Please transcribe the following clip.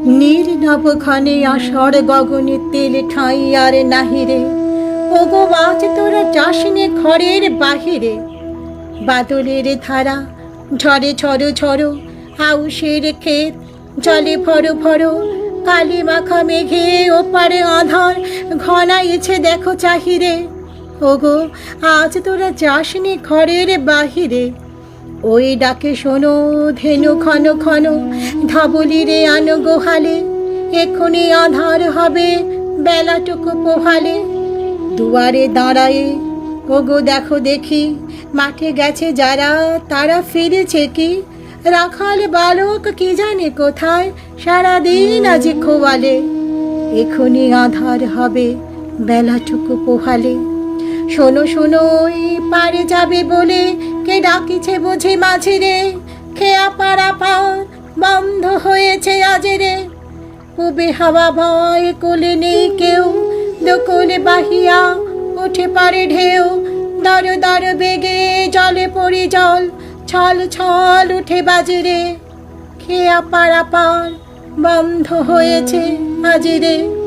নীরনব ঘনে আষাঢ় গগনে তেল ঠাঁই আর নাহিরে। ওগো আজ তোরা যাসনে ঘরের বাহিরে। বাদলের ধারা ঝরে ঝরো ঝরো, আউশের ক্ষেত জলে ভরো ভরো। কালি মাখা মেঘে ওপারে আঁধার ঘনাইছে দেখো চাহিরে। ওগো আজ তোরা যাসনি ঘরের বাহিরে। ওই ডাকে শোনো ধেনু ঘন ঘন, ধবলিরে আনো গোহালে। এক্ষুনি আঁধার হবে বেলাটুকু পোহালে। দুয়ারে দাঁড়ায়ে ওগো দেখো দেখি, মাঠে গেছে যারা তারা ফিরেছে কি। রাখাল বালক কি জানে কোথায়, সারাদিন আজি খোয়ালে। এক্ষুনি আঁধার হবে বেলাটুকু পোহালে। শোনো শোনো ওই পারে যাবে বলে, কে ডাকিছে বুঝি মাঝিরে। খেয়া পাড়া পার বন্ধ হয়েছে আজেরে। পুবে হাওয়া ভয় কোলে নেই কেউ, দোকলে বাহিয়া উঠে পারে ঢেউ। দর দর বেগে জলে পড়ি জল, ছল ছল উঠে বাজে রে। খেয়া পাড়া পার বন্ধ হয়েছে আজেরে।